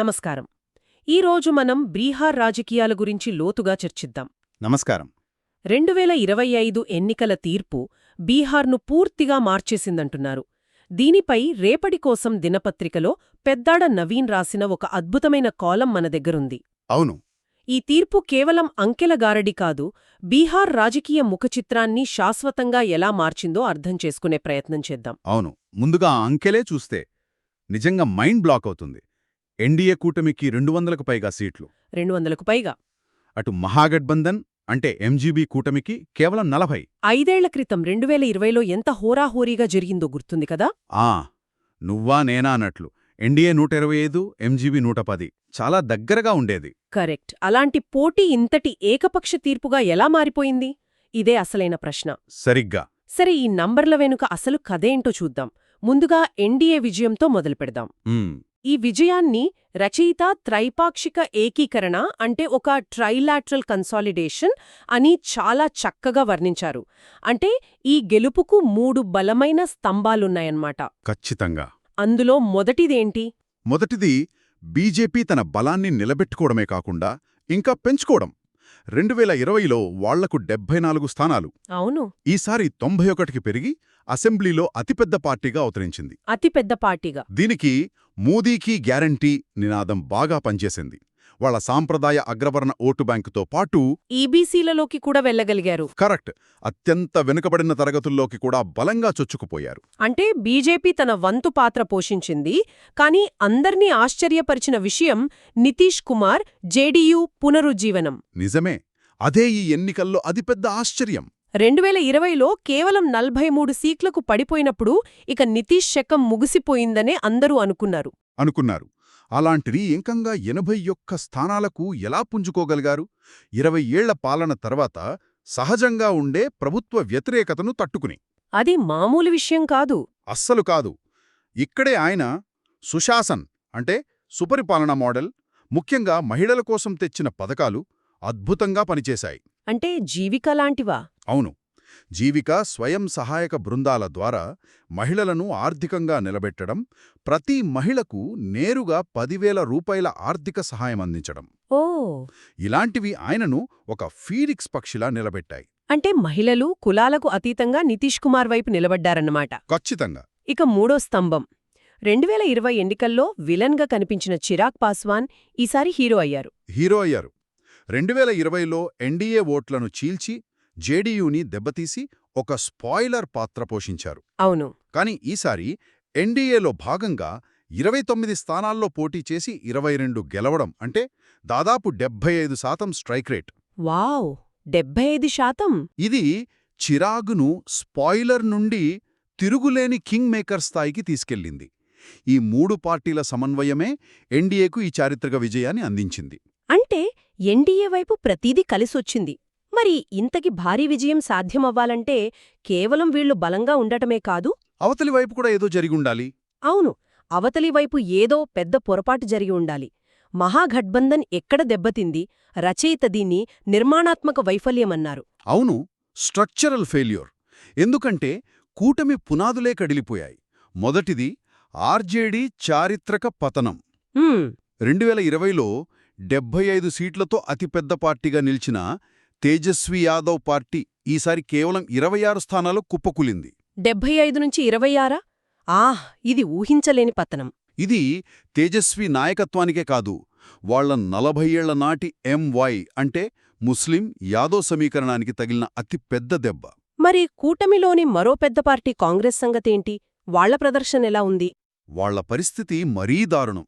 నమస్కారం. ఈరోజు మనం బీహార్ రాజకీయాల గురించి లోతుగా చర్చిద్దాం. నమస్కారం. 2025 ఎన్నికల తీర్పు బీహార్ను పూర్తిగా మార్చేసిందంటున్నారు. దీనిపై రేపటి కోసం దినపత్రికలో పెద్దాడ నవీన్ రాసిన ఒక అద్భుతమైన కాలం మన దగ్గరుంది. అవును. ఈ తీర్పు కేవలం అంకెల గారడి కాదు, బీహార్ రాజకీయ ముఖచిత్రాన్ని శాశ్వతంగా ఎలా మార్చిందో అర్థం చేసుకునే ప్రయత్నం చేద్దాం. అవును. ముందుగా ఆ అంకెలే చూస్తే నిజంగా మైండ్ బ్లాక్ అవుతుంది. ఎన్డీఏ కూటమికి 200కు పైగా సీట్లు. 200కు పైగా. అటు మహాగఠబంధన్ అంటే ఎంజీబీ కూటమికి కేవలం 40. 5 ఏళ్ల క్రితం 2020లో ఎంత హోరాహోరీగా జరిగిందో గుర్తుంది కదా? నువ్వా నేనా అన్నట్లు ఎన్డీఏ 125, ఎంజీబీ 110 చాలా దగ్గరగా ఉండేది. కరెక్ట్. అలాంటి పోటీ ఇంతటి ఏకపక్ష తీర్పుగా ఎలా మారిపోయింది? ఇదే అసలైన ప్రశ్న. సరిగ్గా. సరే, ఈ నంబర్ల వెనుక అసలు కథేంటో చూద్దాం. ముందుగా ఎన్డీఏ విజయంతో మొదలుపెడదాం. ఈ విజయాన్ని రచయిత త్రైపాక్షిక ఏకీకరణ అంటే ఒక ట్రైలాటరల్ కన్సాలిడేషన్ అని చాలా చక్కగా వర్ణించారు. అంటే ఈ గెలుపుకు 3 బలమైన స్తంభాలున్నాయన్నమాట. ఖచ్చితంగా. అందులో మొదటిదేంటి? మొదటిది బీజేపీ తన బలాన్ని నిలబెట్టుకోవడమే కాకుండా ఇంకా పెంచుకోవడం. 2020లో వాళ్లకు 74 స్థానాలు. అవును. ఈసారి 91కి పెరిగి అసెంబ్లీలో అతిపెద్ద పార్టీగా అవతరించింది. అతిపెద్ద పార్టీగా. దీనికి మోదీకి గ్యారంటీ నినాదం బాగా పనిచేసింది. వాళ్ల సాంప్రదాయ అగ్రవర్ణ ఓటు బ్యాంకుతో పాటు ఈబీసీలలోకి కూడా వెళ్లగలిగారు. కరెక్ట్. అత్యంత వెనుకబడిన తరగతుల్లోకి కూడా బలంగా చొచ్చుకుపోయారు. అంటే బీజేపీ తన వంతు పాత్ర పోషించింది. కానీ అందర్నీ ఆశ్చర్యపరిచిన విషయం నితీష్ కుమార్ జేడీయూ పునరుజ్జీవనం. నిజమే. అదే ఈ ఎన్నికల్లో అతిపెద్ద ఆశ్చర్యం. 2020లో కేవలం 43 సీట్లకు పడిపోయినప్పుడు ఇక నితీష్ శకం ముగిసిపోయిందనే అందరూ అనుకున్నారు. అలాంటిది ఏకంగా 81 స్థానాలకు ఎలా పుంజుకోగలిగారు? 20 ఏళ్ల పాలన తర్వాత సహజంగా ఉండే ప్రభుత్వ వ్యతిరేకతను తట్టుకుని. అది మామూలు విషయం కాదు. అస్సలు కాదు. ఇక్కడే ఆయన సుశాసన్ అంటే సుపరిపాలన మోడల్, ముఖ్యంగా మహిళల కోసం తెచ్చిన పథకాలు అద్భుతంగా పనిచేశాయి. అంటే జీవిక లాంటివా? అవును. జీవిక స్వయం సహాయక బృందాల ద్వారా మహిళలను ఆర్థికంగా నిలబెట్టడం, ప్రతి మహిళకు నేరుగా 10,000 రూపాయల ఆర్థిక సహాయం అందించడం. ఇలాంటివి ఆయనను ఒక ఫీనిక్స్ పక్షిలా నిలబెట్టాయి. అంటే మహిళలు కులాలకు అతీతంగా నితీష్ కుమార్ వైపు నిలబడ్డారన్నమాట. ఖచ్చితంగా. ఇక మూడో స్తంభం. 2020 ఎన్నికల్లో విలన్గా కనిపించిన చిరాగ్ పాస్వాన్ ఈసారి హీరో అయ్యారు. 2020లో ఎన్డీఏ ఓట్లను చీల్చి జేడీయూని దెబ్బతీసి ఒక స్పాయిలర్ పాత్ర పోషించారు. అవును. కాని ఈసారి ఎన్డీఏలో భాగంగా 29 స్థానాల్లో పోటీ చేసి 22 గెలవడం అంటే దాదాపు 75% స్ట్రైక్ రేట్. వావ్, 75%! ఇది చిరాగును స్పాయిలర్ నుండి తిరుగులేని కింగ్ మేకర్ స్థాయికి తీసుకెళ్లింది. ఈ 3 పార్టీల సమన్వయమే ఎన్డీఏకు ఈ చారిత్రక విజయాన్ని అందించింది. అంటే ఎన్డీఏ వైపు ప్రతీదీ కలిసొచ్చింది. మరి ఇంతకి భారీ విజయం సాధ్యమవ్వాలంటే కేవలం వీళ్లు బలంగా ఉండటమే కాదు, అవతలి వైపు కూడా ఏదో జరిగుండాలి. అవును, అవతలి వైపు ఏదో పెద్ద పొరపాటు జరిగి ఉండాలి. మహాగఠబంధన్ ఎక్కడ దెబ్బతింది? రచయిత దీన్ని నిర్మాణాత్మక వైఫల్యమన్నారు. అవును, స్ట్రక్చరల్ ఫెయిల్యూర్. ఎందుకంటే కూటమి పునాదులే కడిలిపోయాయి. మొదటిది ఆర్జేడీ చారిత్రక పతనం. 2020లో 75 సీట్లతో అతిపెద్ద పార్టీగా నిలిచిన తేజస్వి యాదవ్ పార్టీ ఈసారి కేవలం 26 స్థానాలు కుప్పకూలింది. 75 నుంచి 26? ఇది ఊహించలేని పతనం. ఇది తేజస్వి నాయకత్వానికే కాదు, వాళ్ల 40 ఏళ్ల నాటి ఎంవై అంటే ముస్లిం యాదవ్ సమీకరణానికి తగిలిన అతిపెద్ద దెబ్బ. మరి కూటమిలోని మరో పెద్ద పార్టీ కాంగ్రెస్ సంగతేంటి? వాళ్ల ప్రదర్శనెలా ఉంది? వాళ్ల పరిస్థితి మరీ దారుణం.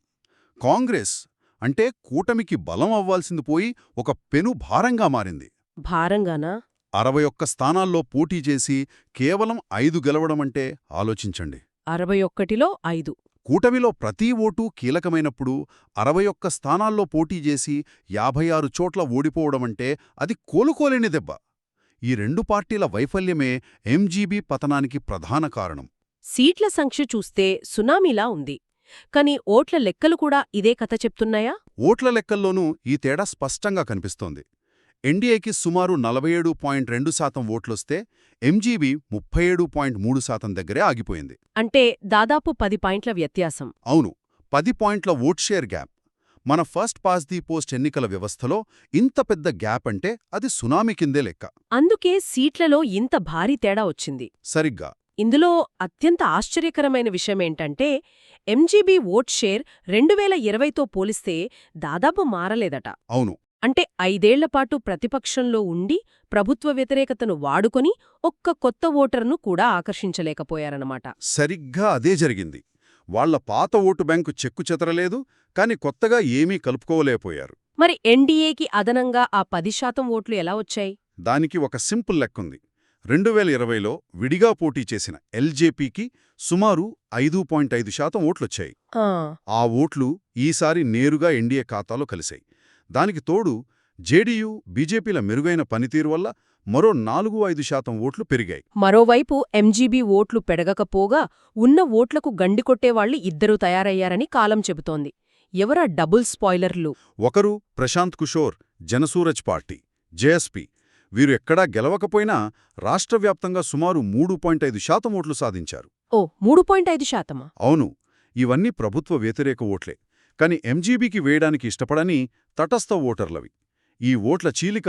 కాంగ్రెస్ అంటే కూటమికి బలం అవ్వాల్సింది పోయి ఒక పెను భారంగా మారింది. భారంగానా? 61 స్థానాల్లో పోటీ చేసి కేవలం 5 గెలవడమంటే ఆలోచించండి. 61లో 5. కూటమిలో ప్రతి ఓటూ కీలకమైనప్పుడు 61 స్థానాల్లో పోటీ చేసి 56 చోట్ల ఓడిపోవడమంటే అది కోలుకోలేని దెబ్బ. ఈ 2 పార్టీల వైఫల్యమే ఎంజీబీ పతనానికి ప్రధాన కారణం. సీట్ల సంఖ్య చూస్తే సునామీలా ఉంది. కాని ఓట్ల లెక్కలు కూడా ఇదే కథ చెప్తున్నాయా? ఓట్ల లెక్కల్లోనూ ఈ తేడా స్పష్టంగా కనిపిస్తోంది. ఎన్డీఏకి సుమారు 47.2% ఓట్లొస్తే ఎంజీబీ 37.3% దగ్గరే ఆగిపోయింది. అంటే దాదాపు 10 పాయింట్ల వ్యత్యాసం. అవును, 10 పాయింట్ల ఓట్ షేర్ గ్యాప్. మన ఫస్ట్ పాస్ ది పోస్ట్ ఎన్నికల వ్యవస్థలో ఇంత పెద్ద గ్యాప్ అంటే అది సునామీ కిందే లెక్క. అందుకే సీట్లలో ఇంత భారీ తేడా వచ్చింది. సరిగ్గా. ఇందులో అత్యంత ఆశ్చర్యకరమైన విషయమేంటంటే ఎంజీబీ ఓట్ షేర్ 2020తో పోలిస్తే దాదాపు మారలేదట. అవును. అంటే 5 ఏళ్లపాటు ప్రతిపక్షంలో ఉండి ప్రభుత్వ వ్యతిరేకతను వాడుకొని ఒక్క కొత్త ఓటర్ను కూడా ఆకర్షించలేకపోయారన్నమాట. సరిగ్గా అదే జరిగింది. వాళ్ల పాత ఓటు బ్యాంకు చెక్కుచెదరలేదు, కాని కొత్తగా ఏమీ కలుపుకోలేకపోయారు. మరి ఎన్డీఏకి అదనంగా ఆ 10% ఓట్లు ఎలా వచ్చాయి? దానికి ఒక సింపుల్ లెక్కుంది. 2020లో విడిగా పోటీ చేసిన ఎల్జేపీకి సుమారు 5.5% ఓట్లొచ్చాయి. ఆ ఓట్లు ఈసారి నేరుగా ఎన్డీఏ ఖాతాలో కలిశాయి. దానికి తోడు జేడీయూ, బీజేపీల మెరుగైన పనితీరు వల్ల మరో 4-5% ఓట్లు పెరిగాయి. మరోవైపు ఎంజీబీ ఓట్లు పెరగకపోగా ఉన్న ఓట్లకు గండికొట్టేవాళ్లు ఇద్దరూ తయారయ్యారని కాలం చెబుతోంది. ఎవరా డబుల్ స్పాయిలర్లు? ఒకరు ప్రశాంత్ కిషోర్, జనసూరజ్ పార్టీ, జేఎస్పీ. వీరు ఎక్కడా గెలవకపోయినా రాష్ట్రవ్యాప్తంగా సుమారు 3.5% ఓట్లు సాధించారు. ఓ 3.5%? అవును. ఇవన్నీ ప్రభుత్వ వ్యతిరేక ఓట్లే. కాని ఎంజీబీకి వేయడానికి ఇష్టపడని తటస్థ ఓటర్లవి. ఈ ఓట్ల చీలిక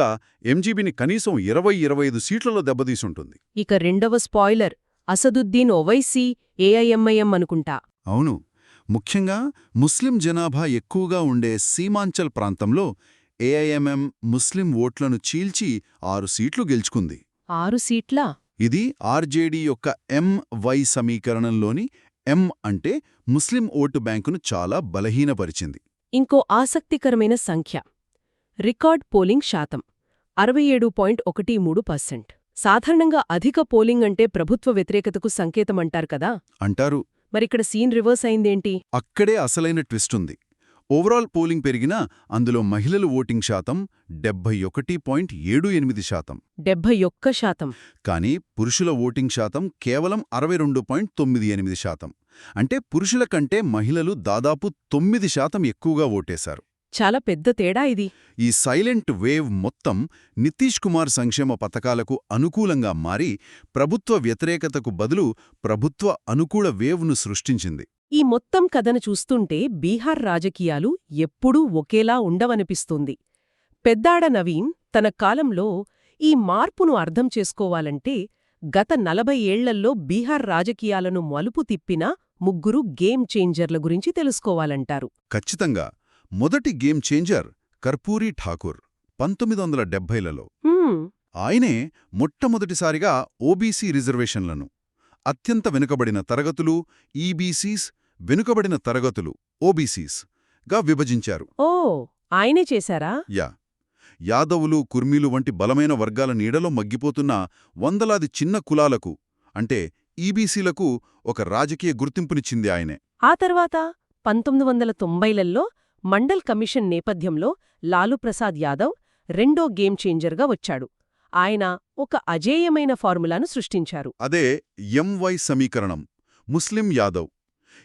ఎంజీబీని కనీసం 20-25 సీట్లలో దెబ్బతీసుంటుంది. ఇక రెండవ స్పాయిలర్ అసదుద్దీన్ ఒవైసీ, ఏఐఎంఐఎం అనుకుంటా. అవును. ముఖ్యంగా ముస్లిం జనాభా ఎక్కువగా ఉండే సీమాంచల్ ప్రాంతంలో ఏఐఎంఎం ముస్లిం ఓట్లను చీల్చి 6 సీట్లు గెలుచుకుంది. 6 సీట్లా? ఇది ఆర్జేడీ యొక్క ఎంవై సమీకరణంలోని ఎం అంటే ముస్లిం ఓటు బ్యాంకును చాలా బలహీనపరిచింది. ఇంకో ఆసక్తికరమైన సంఖ్య రికార్డ్ పోలింగ్ శాతం 67.13%. సాధారణంగా అధిక పోలింగ్ అంటే ప్రభుత్వ వ్యతిరేకతకు సంకేతమంటారు కదా. అంటారు. మరిక్కడ సీన్ రివర్స్ అయిందేంటి? అక్కడే అసలైన ట్విస్టుంది. ఓవరాల్ పోలింగ్ పెరిగినా అందులో మహిళలు ఓటింగ్ శాతం 71.78%. 71%. కానీ పురుషుల ఓటింగ్ శాతం కేవలం 62.98%. అంటే పురుషుల కంటే మహిళలు దాదాపు 9% ఎక్కువగా ఓటేశారు. చాలా పెద్ద తేడా ఇది. ఈ సైలెంట్ వేవ్ మొత్తం నితీష్ కుమార్ సంక్షేమ పథకాలకు అనుకూలంగా మారి ప్రభుత్వ వ్యతిరేకతకు బదులు ప్రభుత్వ అనుకూల వేవ్ను సృష్టించింది. ఈ మొత్తం కథను చూస్తుంటే బీహార్ రాజకీయాలు ఎప్పుడూ ఒకేలా ఉండవనిపిస్తుంది. పెద్దాడ నవీన్ తన కాలంలో ఈ మార్పును అర్థం చేసుకోవాలంటే గత 40 ఏళ్లల్లో బీహార్ రాజకీయాలను మలుపు తిప్పిన 3 గేమ్ చేంజర్ల గురించి తెలుసుకోవాలంటారు. ఖచ్చితంగా. మొదటి గేమ్ చేంజర్ కర్పూరీ ఠాకూర్ 1970లలో. ఆయనే మొట్టమొదటిసారిగా ఓబీసీ రిజర్వేషన్లను, అత్యంత వెనుకబడిన తరగతులు ఈబీసీస్, వెనుకబడిన తరగతులు ఓబీసీస్ గా విభజించారు. ఓ ఆయనే చేశారా? యాదవులు, కుర్మీలు వంటి బలమైన వర్గాల నీడలో మగ్గిపోతున్న వందలాది చిన్న కులాలకు అంటే ఈబీసీలకు ఒక రాజకీయ గుర్తింపునిచ్చింది ఆయనే. ఆ తర్వాత 1990లలో మండల్ కమిషన్ నేపథ్యంలో లాలూ ప్రసాద్ యాదవ్ రెండో గేమ్ చేంజర్గా వచ్చాడు. ఆయన ఒక అజేయమైన ఫార్ములాను సృష్టించారు. అదే ఎంవై సమీకరణం. ముస్లిం యాదవ్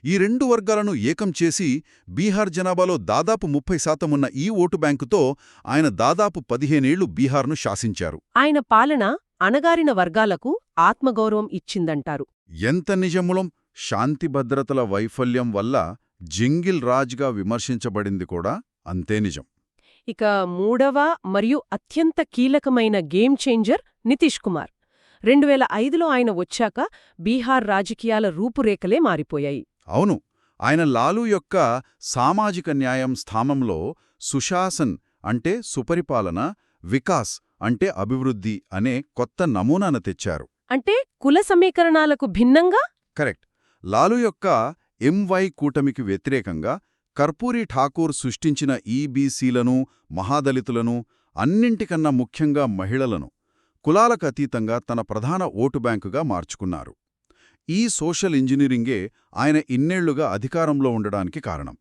ఈ 2 వర్గాలను ఏకం చేసి బీహార్ జనాభాలో దాదాపు 30% ఉన్న ఈ ఓటు బ్యాంకుతో ఆయన దాదాపు 15 ఏళ్లు బీహార్ను శాసించారు. ఆయన పాలన అణగారిన వర్గాలకు ఆత్మగౌరవం ఇచ్చిందంటారు. ఎంత నిజములం! శాంతి భద్రతల వైఫల్యం వల్ల జింగిల్ రాజ్గా విమర్శించబడింది కూడా అంతే నిజం. ఇక మూడవ మరియు అత్యంత కీలకమైన గేమ్ చేంజర్ నితీష్ కుమార్. 2005లో ఆయన వచ్చాక బీహార్ రాజకీయాల రూపురేఖలే మారిపోయాయి. అవును. ఆయన లాలూ యొక్క సామాజిక న్యాయం స్థానంలో సుశాసన్ అంటే సుపరిపాలన, వికాస్ అంటే అభివృద్ధి అనే కొత్త నమూనాను తెచ్చారు. అంటే కుల సమీకరణాలకు భిన్నంగా? కరెక్ట్. లాలూ యొక్క ఎంవై కూటమికి వ్యతిరేకంగా కర్పూరీ ఠాకూర్ సృష్టించిన ఈబీసీలను, మహాదళితులను, అన్నింటికన్నా ముఖ్యంగా మహిళలను కులాలకు అతీతంగా తన ప్రధాన ఓటు బ్యాంకుగా మార్చుకున్నారు. ఈ సోషల్ ఇంజనీరింగే ఆయన ఇన్నేళ్లుగా అధికారంలో ఉండడానికి కారణం.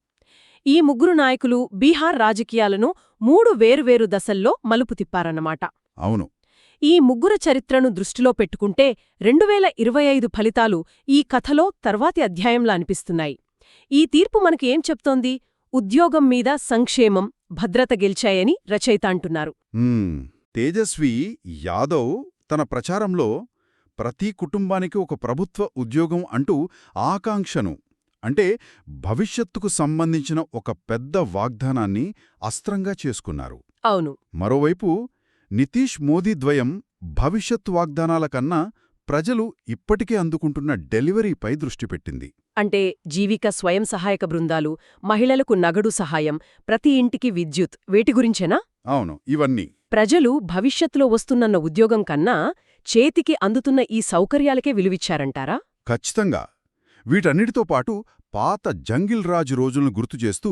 ఈ 3 నాయకులు బీహార్ రాజకీయాలను 3 వేరువేరు దశల్లో మలుపు తిప్పారన్నమాట. అవును. ఈ 3 చరిత్రను దృష్టిలో పెట్టుకుంటే 2025 ఫలితాలు ఈ కథలో తర్వాతి అధ్యాయంలా అనిపిస్తున్నాయి. ఈ తీర్పు మనకి ఏం చెప్తోంది? ఉద్యోగం మీద సంక్షేమం, భద్రత గెలిచాయని రచయిత అంటున్నారు. తేజస్వి యాదవ్ తన ప్రచారంలో ప్రతి కుటుంబానికి ఒక ప్రభుత్వ ఉద్యోగం అంటూ ఆకాంక్షను అంటే భవిష్యత్తుకు సంబంధించిన ఒక పెద్ద వాగ్దానాన్ని అస్త్రంగా చేసుకున్నారు. అవును. మరోవైపు నితీష్ మోదీ ద్వయం భవిష్యత్ వాగ్దానాల కన్నా ప్రజలు ఇప్పటికే అందుకుంటున్న డెలివరీపై దృష్టి పెట్టింది. అంటే జీవిక స్వయం సహాయక బృందాలు, మహిళలకు నగదు సహాయం, ప్రతి ఇంటికి విద్యుత్, వేటి గురించేనా? అవును, ఇవన్నీ ప్రజలు భవిష్యత్తులో వస్తున్నన్న ఉద్యోగం కన్నా చేతికి అందుతున్న ఈ సౌకర్యాలకే విలువిచ్చారంటారా? ఖచ్చితంగా. వీటన్నిటితో పాటు పాత జంగిల్ రాజు రోజులను గుర్తుచేస్తూ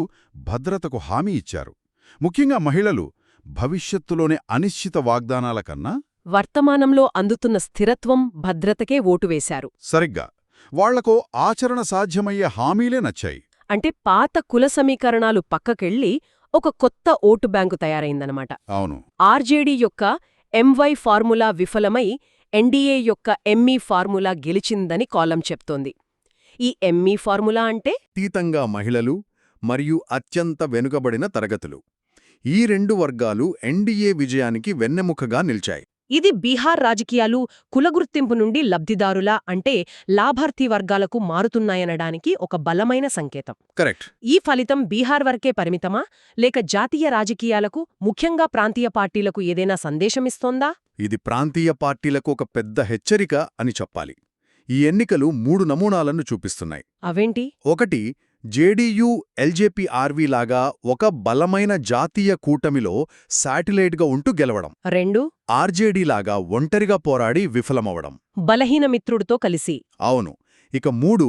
భద్రతకు హామీ ఇచ్చారు. ముఖ్యంగా మహిళలు భవిష్యత్తులోని అనిశ్చిత వాగ్దానాల కన్నా వర్తమానంలో అందుతున్న స్థిరత్వం, భద్రతకే ఓటు వేశారు. సరిగ్గా వాళ్లకో ఆచరణ సాధ్యమయ్యే హామీలే నచ్చాయి. అంటే పాత కుల సమీకరణాలు పక్కకెళ్ళి ఒక కొత్త ఓటు బ్యాంకు తయారైందనమాట. అవును. ఆర్జేడీ యొక్క ఎంవై ఫార్ములా విఫలమై ఎన్డీఏ యొక్క ఎంఈ ఫార్ములా గెలిచిందని కాలం చెప్తోంది. ఈ ఎంఈ ఫార్ములా అంటే అతీతంగా మహిళలు మరియు అత్యంత వెనుకబడిన తరగతులు, ఈ రెండు వర్గాలు ఎన్డీఏ విజయానికి వెన్నెముకగా నిలిచాయి. ఇది బీహార్ రాజకీయాలు కులగుర్తింపు నుండి లబ్ధిదారుల అంటే లాభార్థి వర్గాలకు మారుతున్నాయనడానికి ఒక బలమైన సంకేతం. కరెక్ట్. ఈ ఫలితం బీహార్ వరకే పరిమితమా, లేక జాతీయ రాజకీయాలకు, ముఖ్యంగా ప్రాంతీయ పార్టీలకు ఏదైనా సందేశమిస్తోందా? ఇది ప్రాంతీయ పార్టీలకు ఒక పెద్ద హెచ్చరిక అని చెప్పాలి. ఈ ఎన్నికలు 3 నమూనాలను చూపిస్తున్నాయి. అవేంటి? ఒకటి, జేడీయూ ఎల్జేపీ ఆర్వీ లాగా ఒక బలమైన జాతీయ కూటమిలో శాటిలైట్గా ఉంటూ గెలవడం. 2, ఆర్జేడీ లాగా ఒంటరిగా పోరాడి విఫలమవడం. బలహీన మిత్రుడితో కలిసి. అవును. ఇక 3,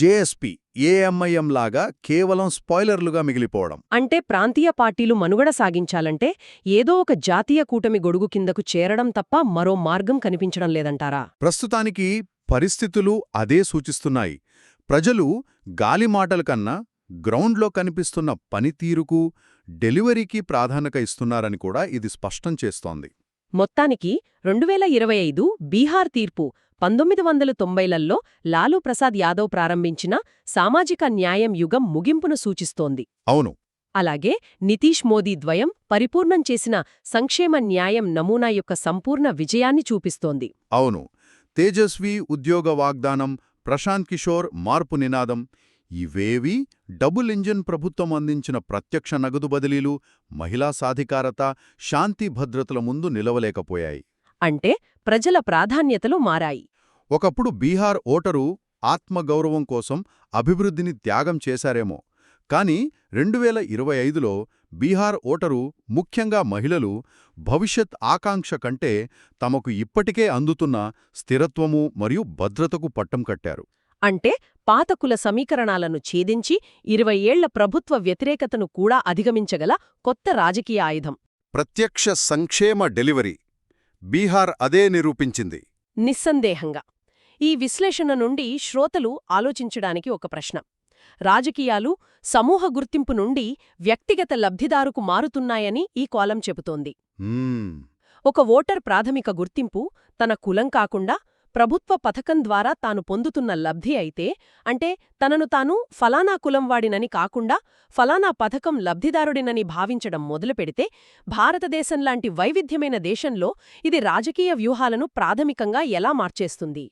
జేఎస్పీ ఏఎంఐఎం లాగా కేవలం స్పాయిలర్లుగా మిగిలిపోవడం. అంటే ప్రాంతీయ పార్టీలు మనుగడ సాగించాలంటే ఏదో ఒక జాతీయ కూటమి గొడుగు కిందకు చేరడం తప్ప మరో మార్గం కనిపించడం లేదంటారా? ప్రస్తుతానికి పరిస్థితులు అదే సూచిస్తున్నాయి. ప్రజలు గాలి మాటల కన్నా గ్రౌండ్లో కనిపిస్తున్న పనితీరుకు, డెలివరీకి ప్రాధాన్యత ఇస్తున్నారని కూడా ఇది స్పష్టం చేస్తోంది. మొత్తానికి 2025 బీహార్ తీర్పు 1990లలో లాలూ ప్రసాద్ యాదవ్ ప్రారంభించిన సామాజిక న్యాయం యుగం ముగింపును సూచిస్తోంది. అవును. అలాగే నితీష్ మోదీ ద్వయం పరిపూర్ణం చేసిన సంక్షేమ న్యాయం నమూనా యొక్క సంపూర్ణ విజయాన్ని చూపిస్తోంది. అవును. తేజస్వి ఉద్యోగ వాగ్దానం, ప్రశాంత్ కిషోర్ మార్పు నినాదం, ఇవేవీ డబుల్ ఇంజిన్ ప్రభుత్వం అందించిన ప్రత్యక్ష నగదు బదిలీలు, మహిళా సాధికారత, శాంతి భద్రతల ముందు నిలవలేకపోయాయి. అంటే ప్రజల ప్రాధాన్యతలు మారాయి. ఒకప్పుడు బీహార్ ఓటరు ఆత్మగౌరవం కోసం అభివృద్ధిని త్యాగం చేశారేమో, కానీ 2025లో బీహార్ ఓటరు, ముఖ్యంగా మహిళలు, భవిష్యత్ ఆకాంక్ష కంటే తమకు ఇప్పటికే అందుతున్న స్థిరత్వము మరియు భద్రతకు పట్టం కట్టారు. అంటే పాత కుల సమీకరణాలను ఛేదించి 20 ఏళ్ల ప్రభుత్వ వ్యతిరేకతను కూడా అధిగమించగల కొత్త రాజకీయ ఆయుధం. ప్రత్యక్ష సంక్షేమ డెలివరీ బీహార్ అదే నిరూపించింది. నిస్సందేహంగా. ఈ విశ్లేషణ నుండి శ్రోతలు ఆలోచించడానికి ఒక ప్రశ్న. రాజకీయాలు సమూహ గుర్తింపు నుండి వ్యక్తిగత లబ్ధిదారుకు మారుతున్నాయని ఈ కాలం చెబుతోంది. ఒక ఓటర్ ప్రాథమిక గుర్తింపు తన కులం కాకుండా ప్రభుత్వ పథకం ద్వారా తాను పొందుతున్న లబ్ధి అయితే, అంటే తనను తాను ఫలానా కులంవాడినని కాకుండా ఫలానా పథకం లబ్ధిదారుడినని భావించడం మొదలుపెడితే, భారతదేశంలాంటి వైవిధ్యమైన దేశంలో ఇది రాజకీయ వ్యూహాలను ప్రాథమికంగా ఎలా మార్చేస్తుంది?